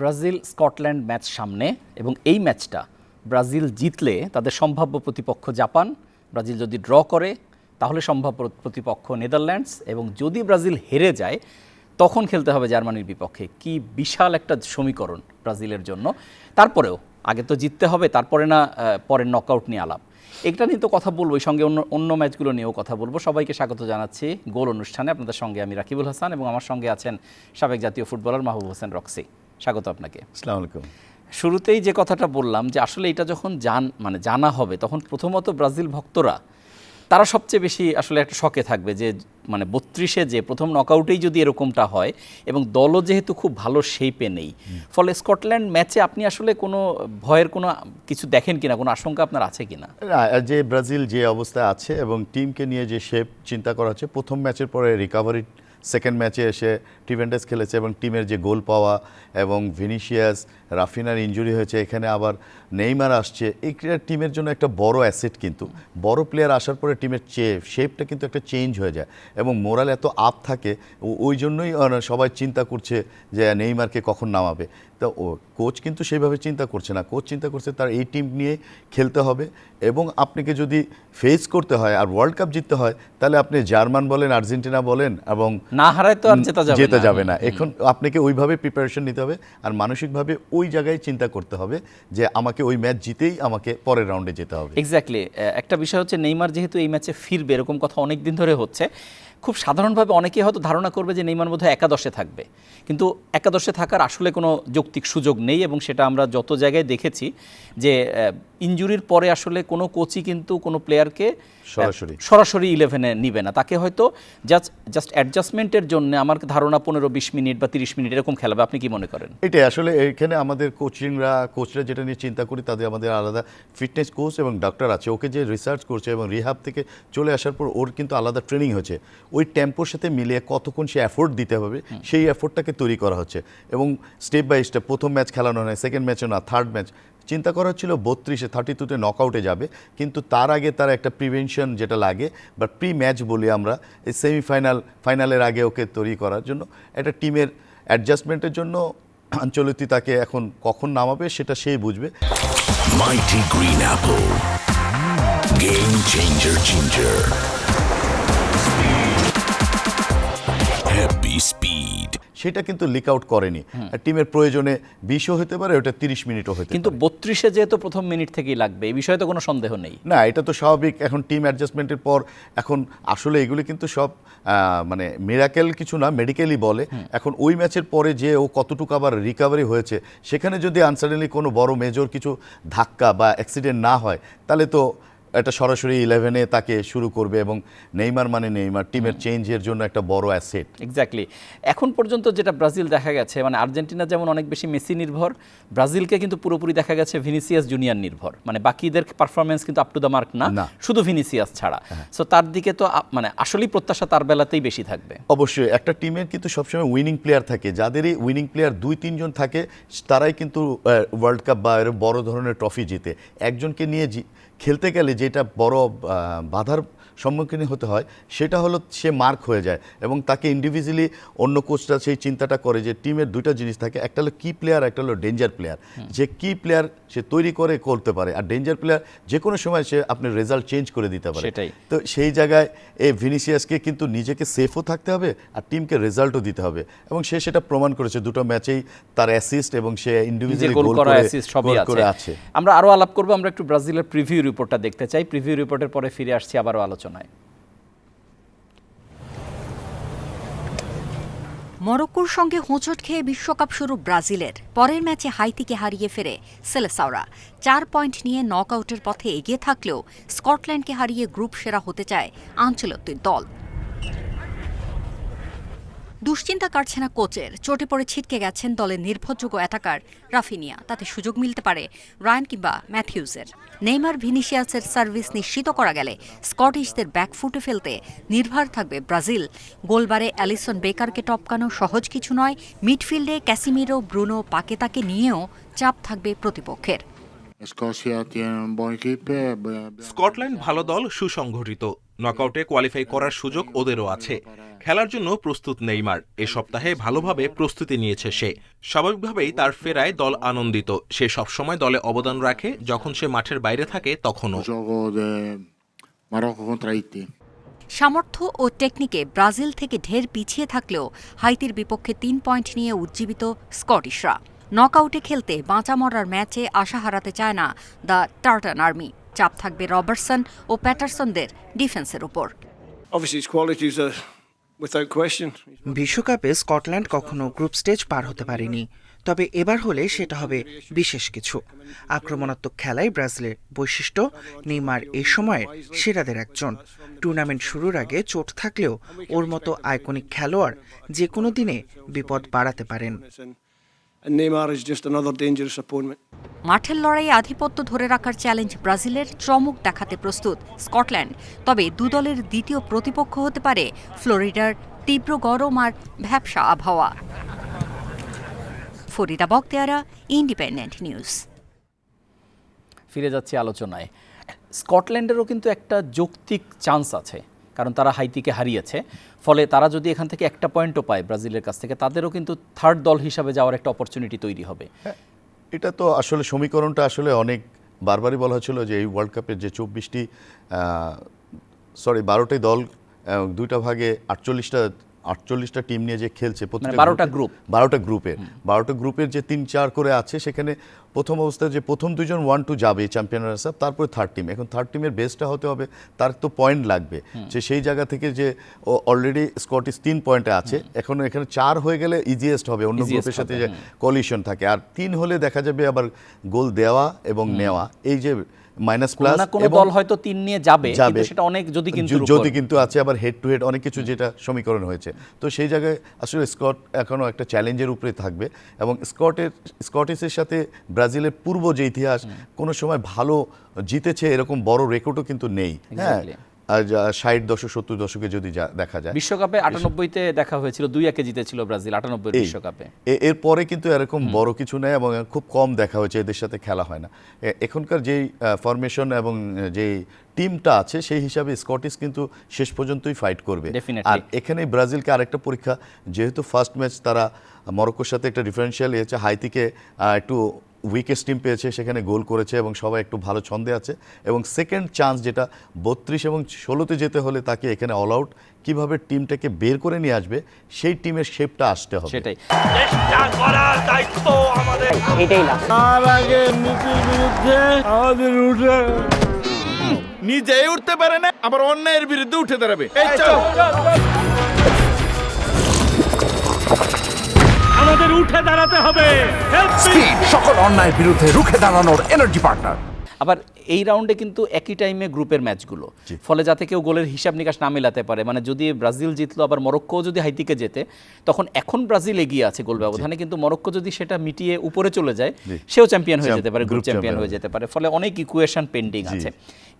Brazil Scotland match সামনে এবং এই ম্যাচটা ব্রাজিল জিতলে তাদের সম্ভাব্য প্রতিপক্ষ জাপান, ব্রাজিল যদি ড্র করে তাহলে সম্ভাব্য প্রতিপক্ষ নেদারল্যান্ডস, এবং যদি ব্রাজিল হেরে যায় তখন খেলতে হবে জার্মানির বিপক্ষে। কি বিশাল একটা সমীকরণ ব্রাজিলের জন্য। তারপরেও আগে তো জিততে হবে, তারপরে না পরের নকআউট নিয়ে আলাপ। এটা নিয়ে তো কথা বলবো, এই সঙ্গে অন্য ম্যাচগুলো নিয়েও কথা বলবো। সবাইকে স্বাগত জানাচ্ছি গোল অনুষ্ঠানে। আপনাদের সঙ্গে আমি রাকিবুল হাসান এবং আমার সঙ্গে আছেন সাবেক জাতীয় ফুটবলার মাহবুব হোসেন রক্সি। স্বাগত আপনাকে। আসসালামু আলাইকুম। শুরুতেই যে কথাটা বললাম যে আসলে এটা যখন জানা হবে তখন প্রথমত ব্রাজিল ভক্তরা তারা সবচেয়ে বেশি আসলে একটা শকে থাকবে যে 32-এ যে প্রথম নকআউটেই যদি এরকমটা হয়, এবং দলও যেহেতু খুব ভালো শেপে নেই, ফলে স্কটল্যান্ড ম্যাচে আপনি আসলে কোনো ভয়ের কোনো কিছু দেখেন কিনা, কোনো আশঙ্কা আপনার আছে কিনা? যে ব্রাজিল যে অবস্থায় আছে এবং টিমকে নিয়ে যে শেপ চিন্তা করা হচ্ছে, প্রথম ম্যাচের পরে রিকভারি, সেকেন্ড ম্যাচে এসে টিভেন্ডেস খেলেছে এবং টিমের যে গোল পাওয়া এবং ভিনিসিয়াস, রাফিনার ইনজুরি হয়েছে, এখানে আবার নেইমার আসছে, এই টিমের জন্য একটা বড় অ্যাসেট। কিন্তু বড় প্লেয়ার আসার পরে টিমের শেপটা কিন্তু একটা চেঞ্জ হয়ে যায় এবং মোরাল এত আপ থাকে, ওই জন্যই সবাই চিন্তা করছে যে নেইমারকে কখন নামাবে। তো কোচ কিন্তু সেইভাবে চিন্তা করছে না, কোচ চিন্তা করছে তার এই টিম নিয়ে খেলতে হবে এবং আপনাকে যদি ফেস করতে হয় আর ওয়ার্ল্ড কাপ জিততে হয় তাহলে আপনি জার্মান বলেন, আর্জেন্টিনা বলেন, এবং না হারায় তো আর জেতা যাবে না। এখন আপনাকে ওইভাবে প্রিপারেশন নিতে হবে আর মানসিকভাবে ওই জায়গায় চিন্তা করতে হবে যে আমাকে ওই ম্যাচ জিতেই আমাকে পরের রাউন্ডে যেতে হবে। এক্স্যাক্টলি। একটা বিষয় হচ্ছে নেইমার যেহেতু এই ম্যাচে ফিরবে, এরকম কথা অনেক দিন ধরে হচ্ছে, খুব সাধারণভাবে অনেকেই হয়তো ধারণা করবে যে নেইমার বোধহয় একাদশে থাকবে, কিন্তু একাদশে থাকার আসলে কোনো যৌক্তিক সুযোগ নেই। এবং সেটা আমরা যত জায়গায় দেখেছি যে ইনজুরির পরে আসলে কোনো কোচই কিন্তু কোনো প্লেয়ারকে সরাসরি 11-এ নিবে না, তাকে হয়তো জাস্ট অ্যাডজাস্টমেন্টের জন্য আমার ধারণা 15-20 মিনিট বা 30 মিনিট এরকম খেলাবে। আপনি কি মনে করেন? এটাই আসলে এখানে আমাদের কোচরা যেটা নিয়ে চিন্তা করি, তাদের আমাদের আলাদা ফিটনেস কোচ এবং ডাক্তার আছে, ওকে যে রিসার্চ করছে এবং রিহাব থেকে চলে আসার পর ওর কিন্তু আলাদা ট্রেনিং হচ্ছে, ওই টেম্পোর সাথে মিলিয়ে কতক্ষণ সে এফোর্ট দিতে হবে সেই এফোর্টটাকে তৈরি করা হচ্ছে এবং স্টেপ বাই স্টেপ প্রথম ম্যাচ খেলানো হয়, সেকেন্ড ম্যাচও না, থার্ড ম্যাচ চিন্তা করা হচ্ছিল 32-তে নকআউটে যাবে, কিন্তু তার আগে তার একটা প্রিভেনশন যেটা লাগে বা প্রি ম্যাচ বলি আমরা, এই ফাইনালের আগে ওকে তৈরি করার জন্য একটা টিমের অ্যাডজাস্টমেন্টের জন্য আঞ্চলিক তাকে এখন কখন নামাবে সেটা সেই বুঝবে। Mighty Green Apple, Game Changer Ginger, Happy Speed, সেটা কিন্তু লিক আউট করেনি। টিমের প্রয়োজনে 20ও হতে পারে, ওটা 30 মিনিটও হতে পারে, কিন্তু 32-এ যেহেতু প্রথম মিনিট থেকেই লাগবে, এই বিষয়ে তো কোনো সন্দেহ নেই। না, এটা তো স্বাভাবিক। এখন টিম অ্যাডজাস্টমেন্টের পর এখন আসলে এগুলি কিন্তু সব মিরাকেল কিছু না, মেডিকেলি বলে। এখন ওই ম্যাচের পরে যে ও কতটুকু আবার রিকভারি হয়েছে, সেখানে যদি আনসাডেনলি কোনো বড় মেজর কিছু ধাক্কা বা অ্যাক্সিডেন্ট না হয় তাহলে তো এটা সরাসরি 11-এ তাকে শুরু করবে এবং নেইমার টিমের চেঞ্জের জন্য একটা বড় অ্যাসেট। এক্স্যাক্টলি। এখন পর্যন্ত যেটা ব্রাজিল দেখা গেছে, আর্জেন্টিনা যেমন অনেক বেশি মেসি নির্ভর, ব্রাজিলকে কিন্তু পুরোপুরি দেখা গেছে ভিনিসিয়াস জুনিয়র নির্ভর। বাকিদের পারফরমেন্স কিন্তু আপ টু দ্য মার্ক না, শুধু ভিনিসিয়াস ছাড়া। সো তার দিকে তো আসলেই প্রত্যাশা তার বেলাতেই বেশি থাকবে। অবশ্যই একটা টিমের কিন্তু সবসময় উইনিং প্লেয়ার থাকে, যাদেরই উইনিং প্লেয়ার 2-3 জন থাকে তারাই কিন্তু ওয়ার্ল্ড কাপ বা এরকম বড় ধরনের ট্রফি জিতে। একজনকে নিয়ে খেলতে গেলে যেটা বড় বাধার সম্মুখীন হতে হয় সেটা হলো সে মার্ক হয়ে যায় এবং তাকে ইন্ডিভিজুয়ালি অন্য কোচরা সেই চিন্তাটা করে যে টিমের দুটো জিনিস থাকে, একটা হলো কি প্লেয়ার, একটা হলো ডেঞ্জার প্লেয়ার। যে কি প্লেয়ার সে তৈরি করতে পারে, আর ডেঞ্জার প্লেয়ার যে কোনো সময় সে আপনার রেজাল্ট চেঞ্জ করে দিতে পারে। তো সেই জায়গায় এই ভিনিসিয়াসকে কিন্তু নিজেকে সেফও থাকতে হবে আর টিমকে রেজাল্টও দিতে হবে এবং সে সেটা প্রমাণ করেছে দুটো ম্যাচেই, তার অ্যাসিস্ট এবং সে ইন্ডিভিজুয়ালি গোল করে আছে। আমরা আরো আলাপ করব, আমরা একটু ব্রাজিলের প্রিভিউ রিপোর্টটা দেখতে চাই। প্রিভিউ রিপোর্টের পরে ফিরে আসছি আবারও আলোচনায়। মরক্কোর সঙ্গে হোঁচট খেয়ে বিশ্বকাপ শুরু ব্রাজিলের। পরের ম্যাচে হাইতিকে হারিয়ে ফেরে সেলেসাওরা 4 পয়েন্ট নিয়ে নকআউটের পথে এগিয়ে থাকলেও স্কটল্যান্ডকে হারিয়ে গ্রুপ সেরা হতে চায় আঞ্চলিক দল। দুশ্চিন্তা কাটছে না কোচের, চোটে পড়ে ছিটকে গেছেন দলের নির্ভরযোগ্য অ্যাটাকার রাফিনিয়া, তাতে সুযোগ মিলতে পারে রায়ান কিংবা ম্যাথিউজের। নেইমার, ভিনিসিয়াসের সার্ভিস নিশ্চিত করা গেলে স্কটিশদের ব্যাকফুটে ফেলতে নির্ভর থাকবে ব্রাজিল। গোলবারে অ্যালিসন বেকারকে টপকানো সহজ কিছু নয়, মিডফিল্ডে ক্যাসিমিরো, ব্রুনো, পাকেতাকে নিয়েও চাপ থাকবে প্রতিপক্ষের। স্কটল্যান্ড ভালো দল, সুসংগঠিত, নকআউটে কোয়ালিফাই করার সুযোগ ওদেরও আছে। খেলার জন্য প্রস্তুত নেইমার। এ সপ্তাহে ভালোভাবে প্রস্তুতি নিয়েছে সে। স্বাভাবিকভাবেই তার ফেরায় দল আনন্দিত। সে সবসময় দলে অবদান রাখে, যখন সে মাঠের বাইরে থাকে তখনও। সামর্থ্য ও টেকনিকে ব্রাজিল থেকে ঢের পিছিয়ে থাকলেও হাইতির বিপক্ষে 3 পয়েন্ট নিয়ে উজ্জীবিত স্কটিশরা। নকআউটে খেলতে বাঁচা মরার ম্যাচে আশা হারাতে চায় না দ্য টার্টান আর্মি। চাপ থাকবে রবার্টসন ও প্যাটারসনদের ডিফেন্সের উপর। বিশ্বকাপে স্কটল্যান্ড কখনো গ্রুপ স্টেজ পার হতে পারেনি, তবে এবার হলে সেটা হবে বিশেষ কিছু। আক্রমণাত্মক খেলায় ব্রাজিলের বৈশিষ্ট্য, নেইমার এই সময়ের সেরাদের একজন। টুর্নামেন্ট শুরুর আগে চোট থাকলেও ওর মতো আইকনিক খেলোয়াড় যে কোনো দিনে বিপদ বাড়াতে পারেন। মাঠের লড়াইয়ে আধিপত্য ধরে রাখার চ্যালেঞ্জ ব্রাজিলের, চমক দেখাতে প্রস্তুত স্কটল্যান্ড। তবে দু দলের দ্বিতীয় প্রতিপক্ষ হতে পারে ফ্লোরিডার তীব্র গরম আর ভ্যাপসা আবহাওয়া। Farida Bakhtiara, independent news. ফিরে যাচ্ছি আলোচনায়। স্কটল্যান্ডেরও কিন্তু একটা যৌক্তিক চান্স আছে, কারণ তারা হাইতিকে হারিয়েছে। ফলে তারা যদি এখান থেকে একটা পয়েন্টও পায় ব্রাজিলের কাছ থেকে, তাদেরও কিন্তু থার্ড দল হিসাবে যাওয়ার একটা অপরচুনিটি তৈরি হবে। এটা তো আসলে সমীকরণটা আসলে অনেক বারবারই বলা হয়েছিল যে এই ওয়ার্ল্ড কাপের যে 12টি দল, দুইটা ভাগে 48টা টিম নিয়ে যে খেলছে, 12টা গ্রুপের যে 3-4 করে আছে, সেখানে প্রথম অবস্থায় যে প্রথম দুজন 1-2 যাবে চ্যাম্পিয়ন রানার্স আপ, তারপরে থার্ড টিম। এখন থার্ড টিমের বেসটা হতে হবে, তার তো পয়েন্ট লাগবে। যে সেই জায়গা থেকে যে অলরেডি স্কটিশ 3 পয়েন্টে আছে, এখন এখানে 4 হয়ে গেলে ইজিয়েস্ট হবে অন্য গ্রুপের সাথে যে কলিশন থাকে। আর 3 হলে দেখা যাবে আবার গোল দেওয়া এবং নেওয়া, এই যে মাইনাস প্লাস দল হয়তো 3 নিয়ে যাবে, কিন্তু সেটা অনেক যদি কিন্তু আছে আবার হেড টু হেড অনেক কিছু যেটা সমীকরণ হয়েছে। তো সেই জায়গায় আসলে স্কট এখনো একটা চ্যালেঞ্জের উপরে থাকবে। এবং স্কটিশের সাথে ব্রাজিলের পূর্ব যে ইতিহাস, কোনো সময় ভালো জিতেছে এরকম বড় রেকর্ডও কিন্তু নেই। হ্যাঁ, 60 দশক 70 দশকে যদি দেখা যায়, বিশ্বকাপে 98-তে দেখা হয়েছিল, 2-1 জিতেছিল ব্রাজিল 98 বিশ্বকাপে। এরপরে কিন্তু এরকম বড় কিছু নেই এবং খুব কম দেখা হয়েছে, এদের সাথে খেলা হয় না। এখনকার যেই ফরমেশন এবং যেই টিমটা আছে, সেই হিসাবে স্কটিশ কিন্তু শেষ পর্যন্তই ফাইট করবে। আর এখানে ব্রাজিলকে আরেকটা পরীক্ষা, যেহেতু ফার্স্ট ম্যাচ তারা মরক্কোর সাথে একটা ডিফারেন্সিয়াল হয়েছে, হাইতিকে একটু উইকেস্ট টিম পেয়েছে, সেখানে গোল করেছে এবং সবাই একটু ভালো ছন্দে আছে। এবং সেকেন্ড চান্স যেটা 32 এবং 16তে যেতে হলে তাকে এখানে অল আউট কিভাবে টিমটাকে বের করে নিয়ে আসবে, সেই টিমের শেপটা আসতে হবে। সেটাই চেষ্টা করার দায়িত্ব আমাদের। এটাই না, তার আগে নীতির বিরুদ্ধে আমাদের উঠে নিজেই উঠতে পারে না, আবার অন্যায়ের বিরুদ্ধে উঠে দাঁড়াবে। এই চল, আমাদের উঠে দাঁড়াতে হবে। সকল অন্যায়ের বিরুদ্ধে রুখে দাঁড়ানোর এনার্জি পার্টনার। আবার এই রাউন্ডে কিন্তু একই টাইমে গ্রুপের ম্যাচগুলো, ফলে যাতে কেউ গোলের হিসাব নিকাশ না মেলাতে পারে। মানে যদি ব্রাজিল জিতলো, আবার মরক্কো যদি হাইতিকে জেতে, তখন এখন ব্রাজিল এগিয়ে আছে গোল ব্যবধানে, কিন্তু মরক্কো যদি সেটা মিটিয়ে উপরে চলে যায়, সেও চ্যাম্পিয়ন হয়ে যেতে পারে, গ্রুপ চ্যাম্পিয়ন হয়ে যেতে পারে। ফলে অনেক ইকুয়েশন পেন্ডিং আছে।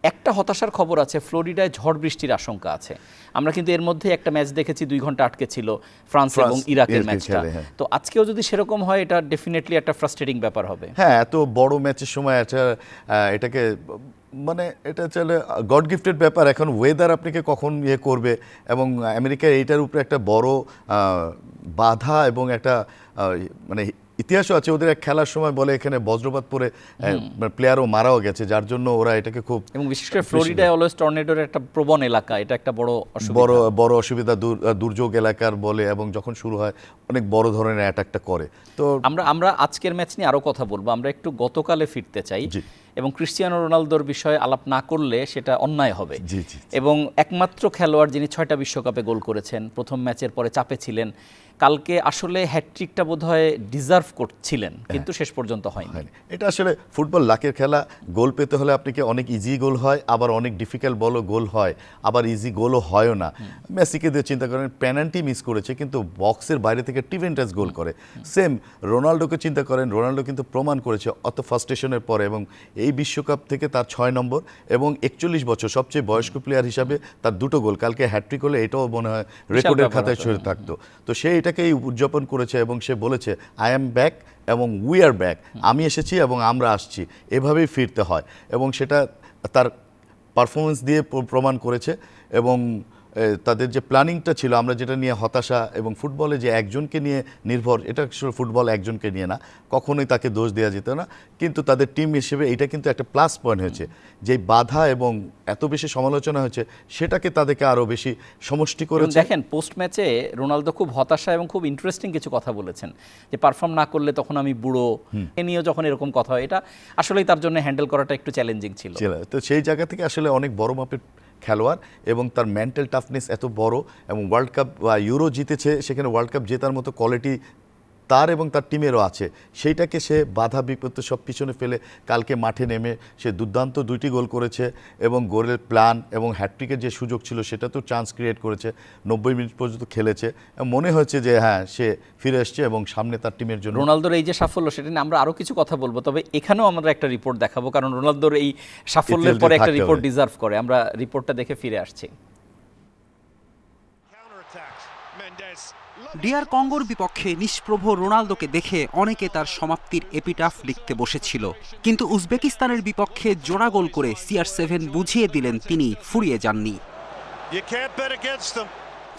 একটা হতাশার খবর আছে, ফ্লোরিডায় ঝড় বৃষ্টির আশঙ্কা আছে। আমরা কিন্তু এর মধ্যে একটা ম্যাচ দেখেছি 2 ঘন্টা আটকে ছিল, ফ্রান্স এবং ইরাকের ম্যাচটা। তো আজকেও যদি সেরকম হয়, এটা ডেফিনেটলি একটা ফ্রাস্ট্রেটিং ব্যাপার হবে। হ্যাঁ, এত বড় ম্যাচের সময় এটাকে মানে এটা চলে গড গিফটেড ব্যাপার। এখন ওয়েদার আপনাকে কখন করবে, এবং আমেরিকার এইটার উপরে একটা বড় বাধা এবং একটা মানে ইতিহাসও আছে। ওদের এক খেলার সময় বলে এখানে বজ্রপাত পড়ে প্লেয়ারও মারাও গেছে, যার জন্য ওরা এটাকে খুব, এবং বিশেষ করে ফ্লোরিডায় অলওয়েজ টর্নেডোর একটা প্রবণ এলাকা, এটা একটা বড় অসুবিধা, দুর্যোগ এলাকার বলে, এবং যখন শুরু হয় অনেক বড় ধরনের অ্যাটাকটা করে। তো আমরা আজকের ম্যাচ নিয়ে আরো কথা বলবো। আমরা একটু গতকালে ফিরতে চাই, এবং ক্রিস্টিয়ানো রোনালদোর বিষয়ে আলাপ না করলে সেটা অন্যায় হবে। এবং একমাত্র খেলোয়াড় যিনি 6টা বিশ্বকাপে গোল করেছেন, প্রথম ম্যাচের পরে চাপে ছিলেন। কালকে আসলে হ্যাটট্রিকটা বোধহয় ডিজার্ভ করছিলেন, কিন্তু শেষ পর্যন্ত হয়নি। এটা আসলে ফুটবল লাকের খেলা। গোল পেতে হলে আপনাকে অনেক ইজি গোল হয়, আবার অনেক ডিফিকাল্ট বলও গোল হয়, আবার ইজি গোলও হয়ও না। মেসিকে দিয়ে চিন্তা করেন, পেনাল্টি মিস করেছে কিন্তু বক্সের বাইরে থেকে টিভেন্টাস গোল করে। সেম রোনাল্ডোকে চিন্তা করেন, রোনাল্ডো কিন্তু প্রমাণ করেছে অত ফার্স্টেশনের পরে, এবং এই বিশ্বকাপ থেকে তার 6 নম্বর এবং 41 বছর সবচেয়ে বয়স্ক প্লেয়ার হিসাবে তার 2টো গোল। কালকে হ্যাট্রিক হলে এটাও মনে হয় রেকর্ডের খাতায় ছড়ে থাকতো। তো সে এটাকেই উদযাপন করেছে এবং সে বলেছে আই অ্যাম ব্যাক এবং উই আর ব্যাক, আমি এসেছি এবং আমরা আসছি, এভাবেই ফিরতে হয়। এবং সেটা তার পারফরমেন্স দিয়ে প্রমাণ করেছে এবং তাদের যে প্ল্যানিংটা ছিল, আমরা যেটা নিয়ে হতাশা, এবং ফুটবলে যে একজনকে নিয়ে নির্ভর, এটা আসলে ফুটবল একজনকে নিয়ে না, কখনোই তাকে দোষ দেওয়া যেত না, কিন্তু তাদের টিম হিসেবে এটা কিন্তু একটা প্লাস পয়েন্ট হয়েছে। যে বাধা এবং এত বেশি সমালোচনা হয়েছে সেটাকে তাদেরকে আরও বেশি সমষ্টি করেছে। দেখেন পোস্ট ম্যাচে রোনালদো খুব হতাশা এবং খুব ইন্টারেস্টিং কিছু কথা বলেছেন, যে পারফর্ম না করলে তখন আমি বুড়ো, এ নিয়েও যখন এরকম কথা হয়, এটা আসলেই তার জন্য হ্যান্ডেল করাটা একটু চ্যালেঞ্জিং ছিল। তো সেই জায়গা থেকে আসলে অনেক বড় মাপের খেলোয়াড় এবং তার মেন্টাল টাফনেস এত বড়, এবং ওয়ার্ল্ড কাপ বা ইউরো জিতেছে, সেখানে ওয়ার্ল্ড কাপ জেতার মতো কোয়ালিটি তার এবং তার টিমেরও আছে। সেইটাকে সে বাধা বিপত্তি সব পিছনে ফেলে কালকে মাঠে নেমে সে দুর্দান্ত 2টি গোল করেছে, এবং গোলের প্ল্যান এবং হ্যাটট্রিকের যে সুযোগ ছিল সেটা তো চান্স ক্রিয়েট করেছে, 90 মিনিট পর্যন্ত খেলেছে। মনে হচ্ছে যে হ্যাঁ, সে ফিরে আসছে এবং সামনে তার টিমের জন্য। রোনালদোর এই যে সাফল্য, সেটা নিয়ে আমরা আরও কিছু কথা বলবো, তবে এখানেও আমরা একটা রিপোর্ট দেখাবো, কারণ রোনালদোর এই সাফল্যের পরে একটা রিপোর্ট ডিজার্ভ করে। আমরা রিপোর্টটা দেখে ফিরে আসছি। ডিআর কঙ্গোর বিপক্ষে নিষ্প্রভ রোনালদোকে দেখে অনেকে তার সমাপ্তির এপিটাফ লিখতে বসেছিল, কিন্তু উজবেকিস্তানের বিপক্ষে জোড়া গোল করে CR7 বুঝিয়ে দিলেন তিনি ফুরিয়ে যাননি।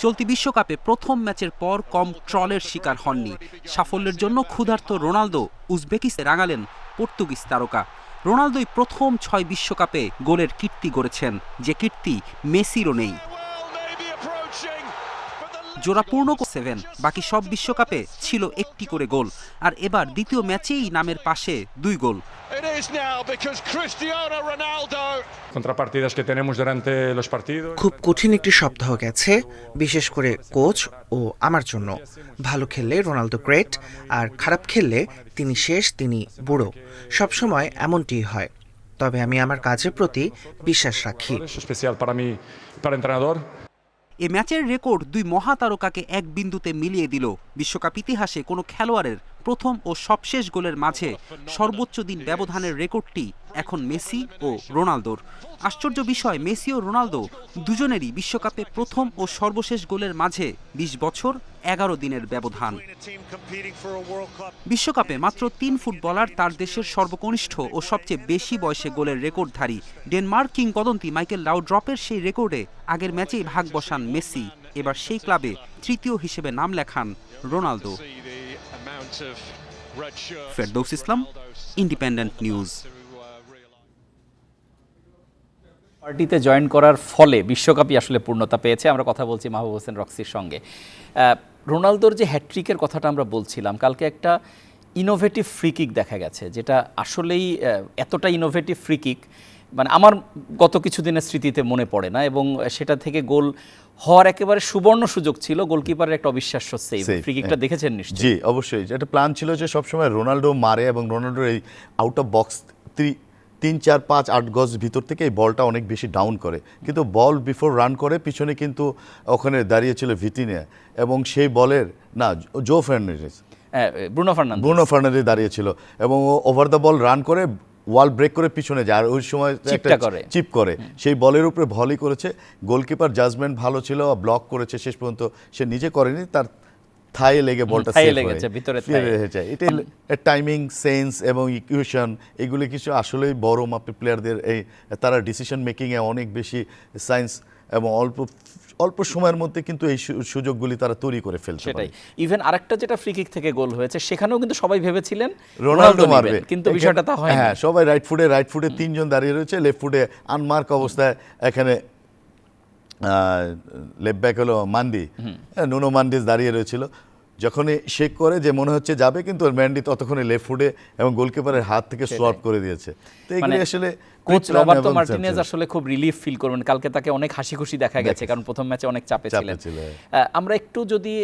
চলতি বিশ্বকাপে প্রথম ম্যাচের পর কম ট্রলের শিকার হননি। সাফল্যের জন্য ক্ষুধার্ত রোনালদো উজবেকিস্তানে রাঙালেন পর্তুগিজ তারকা। রোনালদোই প্রথম 6 বিশ্বকাপে গোলের কীর্তি গড়েছেন, যে কীর্তি মেসিরও নেই। জোড়া পূর্ণ 7, বাকি সব বিশ্বকাপে ছিল 1টি করে গোল, আর এবার দ্বিতীয় ম্যাচেই নামের পাশে 2 গোল। খুব কঠিন একটি সপ্তাহ গেছে, বিশেষ করে কোচ ও আমার জন্য। ভালো খেললে রোনালদো গ্রেট, আর খারাপ খেললে তিনি শেষ, তিনি বুড়ো। সবসময় এমনটিই হয়, তবে আমি আমার কাজের প্রতি বিশ্বাস রাখি। এ ম্যাচের রেকর্ড 2 মহাতারকাকে এক বিন্দুতে মিলিয়ে দিল। বিশ্বকাপ ইতিহাসে কোনো খেলোয়াড়ের প্রথম ও সবশেষ গোলের মাঝে সর্বোচ্চ দিন ব্যবধানের রেকর্ডটি এখন মেসি ও রোনালদোর। আশ্চর্য বিষয়, মেসি ও রোনালদো দুজনেরই বিশ্বকাপে প্রথম ও সর্বশেষ গোলের মাঝে 20 বছর 11 দিনের ব্যবধান। বিশ্বকাপে মাত্র 3 ফুটবলার তার দেশের সর্বকনিষ্ঠ ও সবচেয়ে বেশি বয়সে গোলের রেকর্ডধারী। ডেনমার্ক কিংবদন্তি মাইকেল লাউড্রপের সেই রেকর্ডে আগের ম্যাচেই ভাগ বসান মেসি। এবার সেই ক্লাবে তৃতীয় হিসেবে নাম লেখান রোনালদো। ফেরদৌস ইসলাম, ইন্ডিপেন্ডেন্ট নিউজ। পার্টিতে জয়েন করার ফলে বিশ্বকাপই আসলে পূর্ণতা পেয়েছে। আমরা কথা বলছি মাহবুব হোসেন রক্সির সঙ্গে। রোনালদোর যে হ্যাট্রিকের কথাটা আমরা বলছিলাম, কালকে একটা ইনোভেটিভ ফ্রি কিক দেখা গেছে, যেটা আসলেই এতটা ইনোভেটিভ ফ্রি কিক মানে আমার গত কিছুদিনের স্মৃতিতে মনে পড়ে না, এবং সেটা থেকে গোল হওয়ার একেবারে সুবর্ণ সুযোগ ছিল। গোলকিপারের একটা অবিশ্বাস্য সেভ। ফ্রি কিকটা দেখেছেন নিশ্চয়ই? জি, অবশ্যই। এটা প্ল্যান ছিল যে সবসময় রোনালদো মারে, এবং রোনালদোর এই আউট অফ বক্স 3, 4, 5, 8 গজ ভিতর থেকে এই বলটা অনেক বেশি ডাউন করে, কিন্তু বল বিফোর রান করে পিছনে কিন্তু ওখানে দাঁড়িয়েছিল ভিতিনিয়া, এবং সেই বলের না জো ফার্নান্ডেজ, ব্রুনো ফার্নান্ডেজ দাঁড়িয়েছিল, এবং ও ওভার দ্য বল রান করে ওয়াল ব্রেক করে পিছনে যায়, আর ওই সময় একটা চিপ করে সেই বলের উপরে ভলি করেছে। গোলকিপার জাজমেন্ট ভালো ছিল, ব্লক করেছে, শেষ পর্যন্ত সে নিজে করেনি, তার থায়ে লেগে বলটা সেভ হয়ে যায়। এটা টাইমিং সেন্স এবং ইকুয়েশন, এগুলি কিছু আসলেই বড় মাপের প্লেয়ারদের এই তারা ডিসিশন মেকিংয়ে অনেক বেশি সায়েন্স এবং অল্প সময়ের মধ্যে কিন্তু এই সুযোগগুলি তারা তৈরি করে ফেলছে। সেটাই। ইভেন আরেকটা যেটা ফ্রি কিক থেকে গোল হয়েছে, সেখানেও কিন্তু সবাই ভেবেছিলেন রোনালদো মারবে, কিন্তু বিষয়টা তা হয়নি। হ্যাঁ, সবাই রাইট ফুটে 3 জন দাঁড়িয়ে রয়েছে, লেফট ফুটে আনমার্ক অবস্থায় এখানে লেফট ব্যাক হলো মান্ডি, নুনো মান্ডিস দাঁড়িয়ে রয়েছিল। যখনই শেক করে যে মনে হচ্ছে যাবে, কিন্তু ম্যান্ডি ততক্ষণে লেফট ফুটে এবং গোলকিপারের হাত থেকে সোয়াপ করে দিয়েছে। তো এগুলি আসলে কোচ রবার্তো মার্টিনেজ আসলে খুব রিলিফ ফিল করবেন। কালকে তাকে অনেক হাসি খুশি দেখা গেছে, কারণ প্রথম ম্যাচে অনেক চাপে ছিলেন। আমরা একটু যদি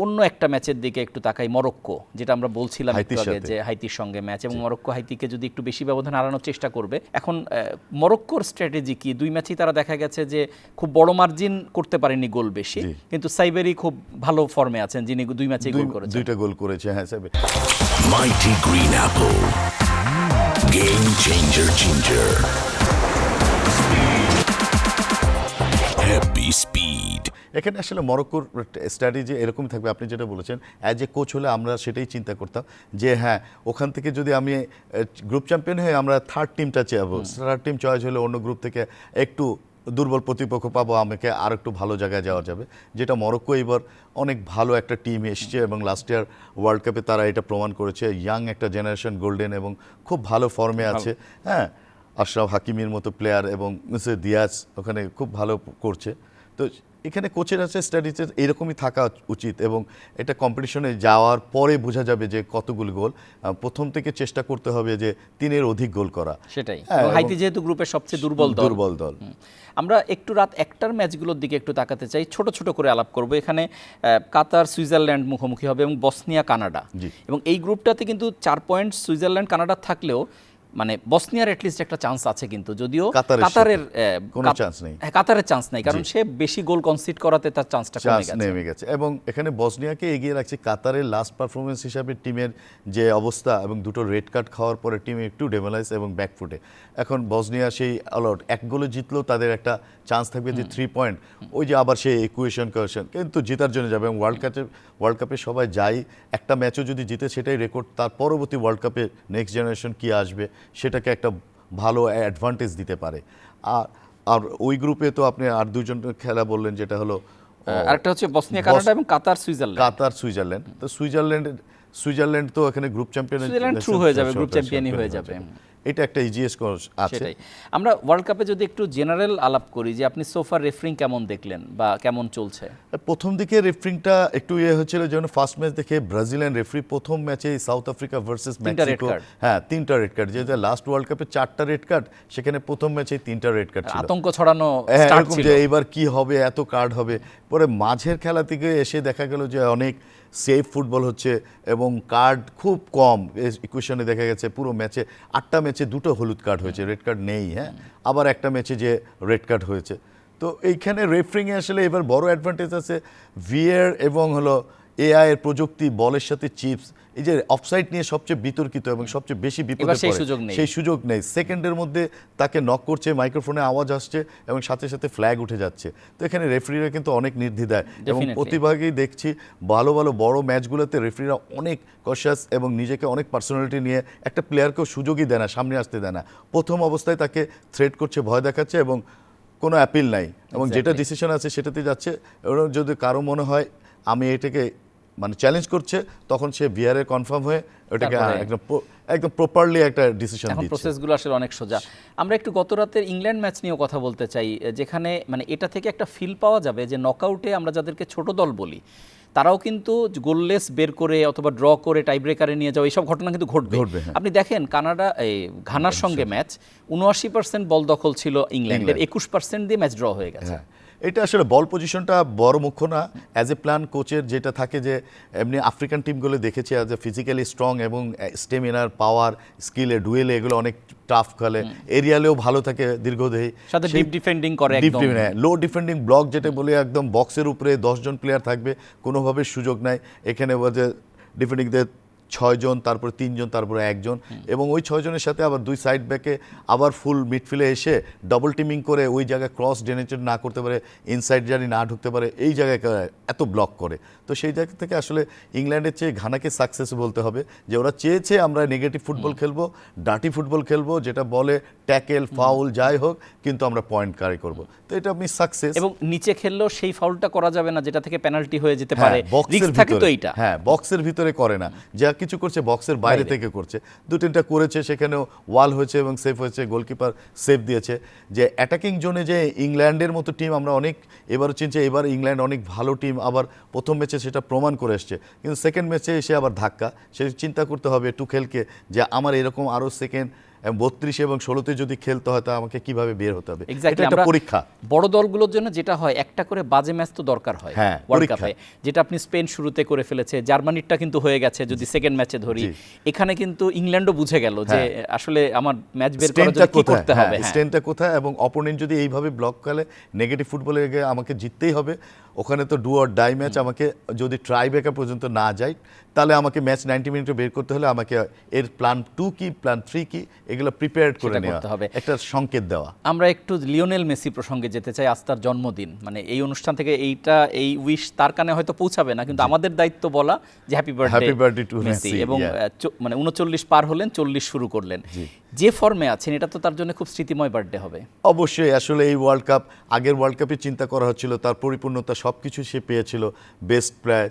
অন্য একটা ম্যাচের দিকে একটু তাকাই, মরক্কো, যেটা আমরা বলছিলাম একটু আগে যে হাইতির সঙ্গে ম্যাচ, এবং মরক্কো হাইতিকে যদি একটু বেশি ব্যবধান হারানোর চেষ্টা করবে। এখন মরক্কোর স্ট্র্যাটেজি কি? 2 ম্যাচেই তারা দেখা গেছে যে খুব বড় মার্জিন করতে পারেনি গোল বেশি, কিন্তু সাইবেরি খুব ভালো ফর্মে আছেন, যিনি 2 ম্যাচেই গোল করেছেন, 2টা গোল করেছে। হ্যাঁ, সাইবেরি। Mighty green apple, game changer ginger, happy speed. এখানে আসলে মরক্কোর স্ট্র্যাটেজি এরকম থাকবে, আপনি যেটা বলেছেন অ্যাজ এ কোচ হলে আমরা সেটাই চিন্তা করতাম যে হ্যাঁ ওখান থেকে যদি আমি গ্রুপ চ্যাম্পিয়ন হয়ে আমরা থার্ড টিমটা চাইবো, থার্ড টিম চয়েস হলে অন্য গ্রুপ থেকে একটু দুর্বল প্রতিপক্ষ পাবো, আমাকে আর একটু ভালো জায়গায় যাওয়া যাবে, যেটা মরক্কো এবার অনেক ভালো একটা টিম এসছে এবং লাস্ট ইয়ার ওয়ার্ল্ড কাপে তারা এটা প্রমাণ করেছে, ইয়াং একটা জেনারেশন গোল্ডেন এবং খুব ভালো ফর্মে আছে। হ্যাঁ, আশরাফ হাকিমির মতো প্লেয়ার এবং মিস্টার দিয়াজ ওখানে খুব ভালো করছে। তো এখানে কোচের আছে স্ট্র্যাটেজি এরকমই থাকা উচিত এবং এটা কম্পিটিশনে যাওয়ার পরে বোঝা যাবে যে কতগুলো গোল। প্রথম থেকে চেষ্টা করতে হবে যে 3-এর অধিক গোল করা। সেটাই, হ্যাঁ, এবং হাইতি যেহেতু গ্রুপের সবচেয়ে দুর্বল দল। আমরা একটু রাত 1টার ম্যাচগুলোর দিকে একটু তাকাতে চাই, ছোট ছোট করে আলাপ করব। এখানে কাতার সুইজারল্যান্ড মুখোমুখি হবে এবং বসনিয়া কানাডা, এবং এই গ্রুপটাতে কিন্তু 4 পয়েন্ট সুইজারল্যান্ড কানাডা থাকলেও মানে বসনিয়ার অ্যাটলিস্ট একটা চান্স আছে, কিন্তু যদিও কাতারের কোনো চান্স নেই। হ্যাঁ, কাতারের চান্স নেই, কারণ সে বেশি গোল কনসিড করাতে তার চান্সটা নেমে গেছে। এবং এখানে বসনিয়াকে এগিয়ে রাখছে কাতারের লাস্ট পারফরমেন্স হিসাবে টিমের যে অবস্থা এবং দুটো রেড কার্ড খাওয়ার পরে টিম একটু ডেমোলাইজ এবং ব্যাকফুটে। এখন বসনিয়া সেই অলআউট 1 গোলে জিতলেও তাদের একটা চান্স থাকবে যে 3 পয়েন্ট, ওই যে আবার সেই ইকুয়েশন কিন্তু জেতার জন্য যাবে। এবং ওয়ার্ল্ড কাপে সবাই যাই, একটা ম্যাচও যদি জিতে সেটাই রেকর্ড, তার পরবর্তী ওয়ার্ল্ড কাপে নেক্সট জেনারেশন কি আসবে সেটাকে একটা ভালো অ্যাডভান্টেজ দিতে পারে। আর ওই গ্রুপে তো আপনি আর 2জন খেলা বললেন, যেটা হলো আরেকটা হচ্ছে বসনিয়া কানাডা এবং কাতার সুইজারল্যান্ড। তো সুইজারল্যান্ড তো এখানে গ্রুপ চ্যাম্পিয়ন, সুইজারল্যান্ড থ্রু হয়ে যাবে, গ্রুপ চ্যাম্পিয়নই হয়ে যাবে। এটা একটা ইজিএস্ট আছে। সেটাই। আমরা ওয়ার্ল্ড কাপে যদি একটু জেনারেল আলাপ করি, যে আপনি সোফার রেফারিং কেমন দেখলেন বা কেমন চলছে? প্রথম দিকে রেফারিংটা একটু হচ্ছিল, যেমন ফার্স্ট ম্যাচ দেখে ব্রাজিলিয়ান রেফারি প্রথম ম্যাচে সাউথ আফ্রিকা ভার্সেস মেক্সিকো, হ্যাঁ 3টা রেড কার্ড, যেহেতু লাস্ট ওয়ার্ল্ড কাপে 4টা রেড কার্ড, সেখানে প্রথম ম্যাচে 3টা রেড কার্ড ছিল, আতঙ্ক ছড়ানো স্টার্ট ছিল যে এবার কি হবে, এত কার্ড হবে। পরে মাঝের খেলা থেকে এসে দেখা গেল যে অনেক সেফ ফুটবল হচ্ছে এবং কার্ড খুব কম। ইকুয়েশনে দেখা গেছে পুরো ম্যাচে 8টা ম্যাচে 2টো হলুদ কার্ড হয়েছে, রেড কার্ড নেই। হ্যাঁ, আবার একটা ম্যাচে যে রেড কার্ড হয়েছে। তো এইখানে রেফারিংয়ে আসলে এবার বড় অ্যাডভান্টেজ আছে ভিএআর এবং হলো এআই এর প্রযুক্তি, বলের সাথে চিপস। এই যে অফসাইড নিয়ে সবচেয়ে বিতর্কিত এবং সবচেয়ে বেশি বিপদে পড়ে, সেই সুযোগ নেই। সেকেন্ডের মধ্যে তাকে নক করছে, মাইক্রোফোনে আওয়াজ আসছে এবং সাথে সাথে ফ্ল্যাগ উঠে যাচ্ছে। তো এখানে রেফারিরা কিন্তু অনেক নির্দ্বিধায়, এবং প্রতিভাগেই দেখছি ভালো ভালো বড় ম্যাচগুলোতে রেফারিরা অনেক কশাস এবং নিজেকে অনেক পার্সোনালিটি নিয়ে একটা প্লেয়ারকেও সুযোগই দেয় না, সামনে আসতে দেয় না। প্রথম অবস্থায় তাকে থ্রেট করছে, ভয় দেখাচ্ছে এবং কোনো অ্যাপিল নাই, এবং যেটা ডিসিশন আছে সেটাতে যাচ্ছে। এবং যদি কারো মনে হয় আমি এটাকে মানে চ্যালেঞ্জ করছে, তখন সে ভিআর এ কনফার্ম হয়ে ওটাকে একদম প্রপারলি একটা ডিসিশন দিচ্ছে। প্রসেসগুলো আসলে অনেক সোজা। আমরা একটু গত রাতের ইংল্যান্ড ম্যাচ নিয়েও কথা বলতে চাই, যেখানে মানে এটা থেকে একটা ফিল পাওয়া যাবে যে নকআউটে আমরা যাদেরকে ছোট দল বলি তারাও কিন্তু গোললেস বের করে অথবা ড্র করে টাই ব্রেকারে নিয়ে যাওয়া, এইসব ঘটনা কিন্তু ঘটবে। আপনি দেখেন ঘানার সঙ্গে ম্যাচ 79% বল দখল ছিল ইংল্যান্ডের, 21% দিয়ে ম্যাচ ড্র হয়ে গেছে। এটা আসলে বল পজিশনটা বড় মুখ্য না, অ্যাজ এ প্ল্যান কোচের যেটা থাকে যে এমনি আফ্রিকান টিমগুলো দেখেছি অ্যাজ এ ফিজিক্যালি স্ট্রং এবং স্টেমিনার, পাওয়ার, স্কিলে, ডুয়েলে এগুলো অনেক টাফ খেলে, এরিয়ালেও ভালো থাকে, দীর্ঘদেহী, সাথে ডিপ ডিফেন্ডিং করে, একদম লো ডিফেন্ডিং ব্লক যেটা বলে, একদম বক্সের উপরে 10 জন প্লেয়ার থাকবে, কোনোভাবে সুযোগ নাই। এখানে ডিফেন্ডিংদের 6 জন, তারপরে 3 জন, তারপরে 1 জন, এবং ওই 6 জনের সাথে আবার 2 সাইড ব্যাকে আবার ফুল মিডফিল্ডে এসে ডাবল টিমিং করে ওই জায়গায় ক্রস ডেনেটেড না করতে পারে, ইনসাইড জানি না ঢুকতে পারে, এই জায়গায় এত ব্লক করে। তো সেই জায়গা থেকে আসলে ইংল্যান্ডের চেয়ে ঘানাকে সাকসেস বলতে হবে, যে ওরা চেয়েছে আমরা নেগেটিভ ফুটবল খেলবো, ডার্টি ফুটবল খেলবো, যেটা বলে ট্যাকেল, ফাউল যাই হোক, কিন্তু আমরা পয়েন্ট ক্যারি করবো। তো এটা আমি সাকসেস। এবং নিচে খেললেও সেই ফাউলটা করা যাবে না যেটা থেকে পেনাল্টি হয়ে যেতে পারে, রিস্ক থাকে তো এইটা। হ্যাঁ, বক্সের ভিতরে করে না, যা কিছু করছে বক্সের বাইরে থেকে করছে। 2-3টা করেছে, সেখানেও ওয়াল হয়েছে এবং সেফ হয়েছে, গোলকিপার সেভ দিয়েছে। যে অ্যাটাকিং জোনে যে ইংল্যান্ডের মতো টিম আমরা অনেক এবারও চিনছি, এবার ইংল্যান্ড অনেক ভালো টিম, আবার প্রথম ম্যাচে সেটা প্রমাণ করে এসছে, কিন্তু সেকেন্ড ম্যাচে এসে আবার ধাক্কা। সে চিন্তা করতে হবে টুখেলকে যে আমার এরকম আরও সেকেন্ড 32 এবং 16তে যদি খেলতে হয় তা আমাকে কিভাবে বের হতে হবে। এটা একটা পরীক্ষা। বড় দলগুলোর জন্য যেটা হয়, একটা করে বাজে ম্যাচ তো দরকার হয় ওয়ার্ল্ড কাপে, যেটা আপনি স্পেন শুরুতে করে ফেলেছে, জার্মানিরটা কিন্তু হয়ে গেছে যদি সেকেন্ড ম্যাচে ধরি। এখানে কিন্তু ইংল্যান্ডও বুঝে গেল যে আসলে আমার ম্যাচ বের করার জন্য কি করতে হবে, স্ট্রেন্থটা কোথায়, এবং অপোনেন্ট যদি এইভাবে ব্লক খেলে নেগেটিভ ফুটবলে আমাকে জিততেই হবে। ওখানে তো ডু অর ডাই ম্যাচ, আমাকে যদি ট্রাই ব্রেকার পর্যন্ত না যায় তাহলে আমাকে ম্যাচ 90 মিনিটে বের করতে হলে আমাকে এর প্ল্যান 2 কি প্ল্যান 3 কি এগুলো প্রিপেয়ার করে সেটা নেওয়া করতে হবে। একটা সংকেত দেওয়া। আমরা একটু লিওনেল মেসি প্রসঙ্গে যেতে চাই। আজ তার জন্মদিন, মানে এই অনুষ্ঠান থেকে এই উইশ তার কানে হয়তো পৌঁছাবে না, কিন্তু আমাদের দায়িত্ব বলা যে happy birthday to Messi. Messi, এবং মানে 39 পার হলেন, 40 শুরু করলেন। যে ফর্মে আছেন এটা তো তার জন্য খুব স্মৃতিময় বার্থডে হবে। অবশ্যই, আসলে এই ওয়ার্ল্ড কাপ, আগের ওয়ার্ল্ড কাপে চিন্তা করা হচ্ছিল তার পরিপূর্ণতা সবকিছু সে পেয়েছিল, বেস্ট প্লেয়ার,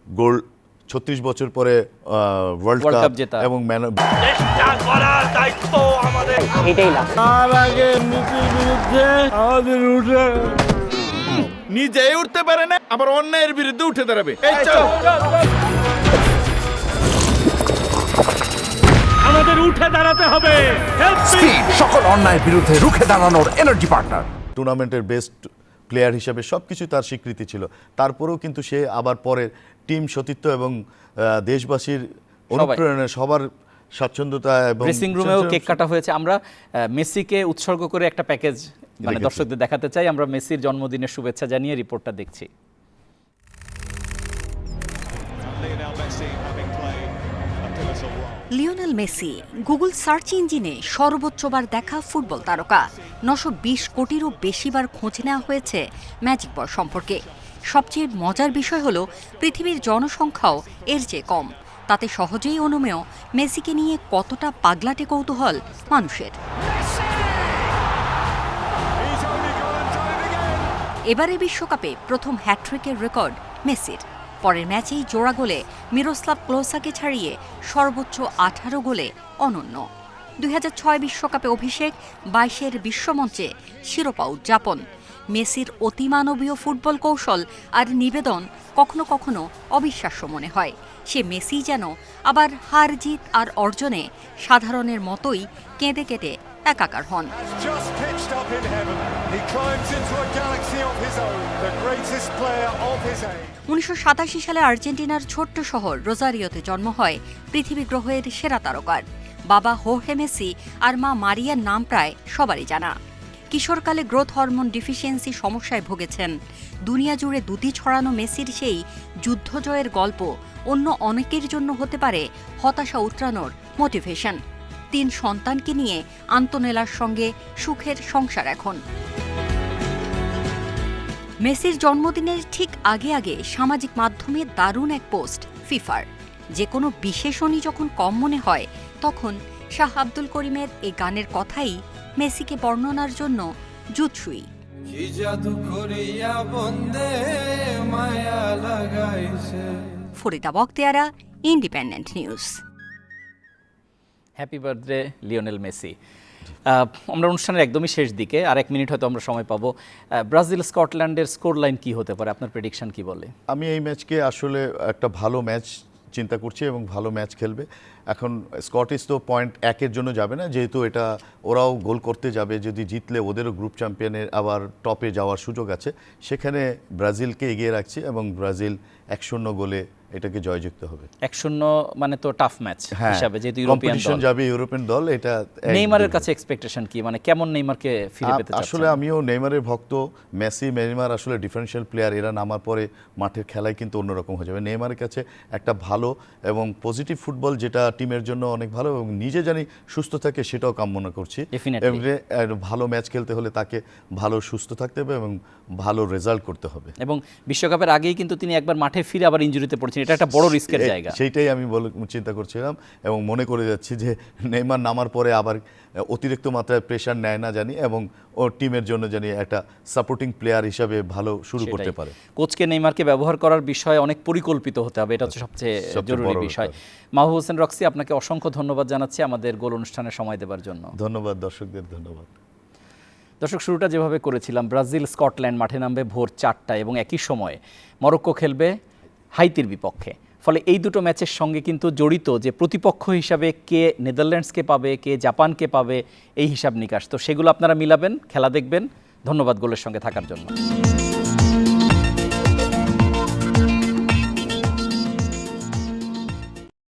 গোল 36 বছর পরে ওয়ার্ল্ড কাপ জেতা এবং চেষ্টা করার দায়িত্ব আমাদের। তার আগে নীতির বিরুদ্ধে আমাদের উঠে নিজেই উঠতে পারে না, আবার অন্যের বিরুদ্ধে উঠে দাঁড়াবে। এই চল, আমাদের উঠে দাঁড়াতে হবে। স্পিড সকল অন্যায়ের বিরুদ্ধে রুখে দাঁড়ানোর এনার্জি পার্টনার। টুর্নামেন্টের বেস্ট প্লেয়ার হিসেবে সবকিছু তার স্বীকৃতি ছিল, তারপরেও কিন্তু সে আবার পরে টিম সতীর্থ এবং দেশবাসীর অনুপ্রেরণায় সবার স্বাচ্ছন্দ্যতা এবং ড্রেসিং রুমেও কেক কাটা হয়েছে। আমরা মেসিকে উৎসর্গ করে একটা প্যাকেজ মানে দর্শকদের দেখাতে চাই। আমরা মেসির জন্মদিনের শুভেচ্ছা জানিয়ে রিপোর্টটা দেখছি। লিওনেল মেসি গুগল সার্চ ইঞ্জিনে সর্বোচ্চবার দেখা ফুটবল তারকা। 920 কোটিরও বেশিবার খোঁজ নেওয়া হয়েছে ম্যাজিক বয় সম্পর্কে। সবচেয়ে মজার বিষয় হলো পৃথিবীর জনসংখ্যাও এর চেয়ে কম, তাতে সহজেই অনুমেয় মেসিকে নিয়ে কতটা পাগলাটে কৌতূহল মানুষের। এবারে বিশ্বকাপে প্রথম হ্যাট্রিকের রেকর্ড মেসির। পরের ম্যাচেই জোড়া গোলে মিরোস্লাভ ক্লোসাকে ছাড়িয়ে সর্বোচ্চ 18 গোলে অনন্য। 2006 বিশ্বকাপে অভিষেক, 22-এর বিশ্বমঞ্চে শিরোপা উদযাপন। মেসির অতিমানবীয় ফুটবল কৌশল আর নিবেদন কখনো কখনো অবিশ্বাস্য মনে হয়। সে মেসি যেন আবার হার জিত আর অর্জনে সাধারণের মতোই কেঁদে কেটে একাকার হন। 1987 সালে আর্জেন্টিনার ছোট্ট শহর রোজারিওতে জন্ম হয় পৃথিবী গ্রহের সেরা তারকার। বাবা হোর্হে মেসি আর মা মারিয়ার নাম প্রায় সবারই জানা। কিশোরকালে গ্রোথ হরমোন ডিফিসিয়েন্সি সমস্যায় ভুগেছেন। দুনিয়া জুড়ে দুটি ছড়ানো মেসির সেই যুদ্ধ জয়ের গল্প অন্য অনেকের জন্য হতে পারে হতাশা উতরানোর মোটিভেশন। 3 সন্তানকে নিয়ে আন্তোনেলার সঙ্গে সুখের সংসার এখন। মেসির জন্মদিনের ঠিক আগে আগে সামাজিক মাধ্যমে দারুণ এক পোস্ট ফিফার। যে কোনো বিশেষণই যখন কম মনে হয় তখন শাহ আব্দুল করিমের এই গানের কথাই মেসিকে বর্ণনার জন্য জুৎসুই। Farida Bakhtiara, independent news. Happy birthday Lionel Messi. আমরা অনুষ্ঠানের একদমই শেষ দিকে, আর 1 মিনিট হয়তো আমরা সময় পাবো। ব্রাজিল স্কটল্যান্ডের স্কোর লাইন কি হতে পারে, আপনার প্রেডিকশন কি বলে? আমি এই ম্যাচকে আসলে একটা ভালো ম্যাচ চিন্তা করছি এবং ভালো ম্যাচ খেলবে। এখন স্কটিশ তো পয়েন্ট 1-এর জন্য যাবে না, যেহেতু এটা ওরাও গোল করতে যাবে, যদি জিতলে ওদেরও গ্রুপ চ্যাম্পিয়নের আবার টপে যাওয়ার সুযোগ আছে। সেখানে ব্রাজিলকে এগিয়ে রাখছি এবং ব্রাজিল 1-0 গোলে এটাকে জয়যুক্ত হবে। 1-0 মানে তো টাফ ম্যাচ হিসাবে, যেহেতু ইউরোপিয়ান দল যাবে, ইউরোপিয়ান দল। এটা নেইমারের কাছে এক্সপেকটেশন কি, মানে কেমন নেইমারকে ফিরে পেতে চাচ্ছেন? আসলে আমিও নেইমারের ভক্ত। মেসি, নেইমার আসলে ডিফারেন্সিয়াল প্লেয়ার। এরা নামার পরে মাঠের খেলায় কিন্তু অন্যরকম হয়ে যাবে। নেইমারের কাছে একটা ভালো এবং পজিটিভ ফুটবল, যেটা টিমের জন্য অনেক ভালো, এবং নিজে জানি সুস্থ থাকে সেটাও কামনা করছি। ভালো ম্যাচ খেলতে হলে তাকে ভালো সুস্থ থাকতে হবে এবং ভালো রেজাল্ট করতে হবে। এবং বিশ্বকাপের আগেই কিন্তু তিনি একবার মাঠে ফিরে আবার ইনজুরিতে পড়ছেন, এটা একটা বড় রিস্কের জায়গা। সেইটাই আমি চিন্তা করছিলাম এবং মনে করে যাচ্ছি যে নেইমার নামার পরে আবার অতিরিক্ত মাত্রায় প্রেশার নেয় না জানি, এবং ও টিমের জন্য জানি একটা সাপোর্টিং প্লেয়ার হিসাবে ভালো শুরু করতে পারে। কোচকে নেইমারকে ব্যবহার করার বিষয়ে অনেক পরিকল্পিত হতে হবে, এটা হচ্ছে সবচেয়ে জরুরি বিষয়। মাহবুব হোসেন রক্সি, আপনাকে অসংখ্য ধন্যবাদ জানাচ্ছি আমাদের গোল অনুষ্ঠানে সময় দেওয়ার জন্য। ধন্যবাদ দর্শকদের, ধন্যবাদ। দর্শক, শুরুটা যেভাবে করেছিলাম, ব্রাজিল স্কটল্যান্ড মাঠে নামবে ভোর 4টায় এবং একই সময়ে মরক্কো খেলবে হাইতির বিপক্ষে। ফলে এই দুটো ম্যাচের সঙ্গে কিন্তু জড়িত যে প্রতিপক্ষ হিসাবে কে নেদারল্যান্ডসকে পাবে, কে জাপানকে পাবে, এই হিসাব নিকাশ। তো সেগুলো আপনারা মিলাবেন, খেলা দেখবেন। ধন্যবাদ গোলের সঙ্গে থাকার জন্য।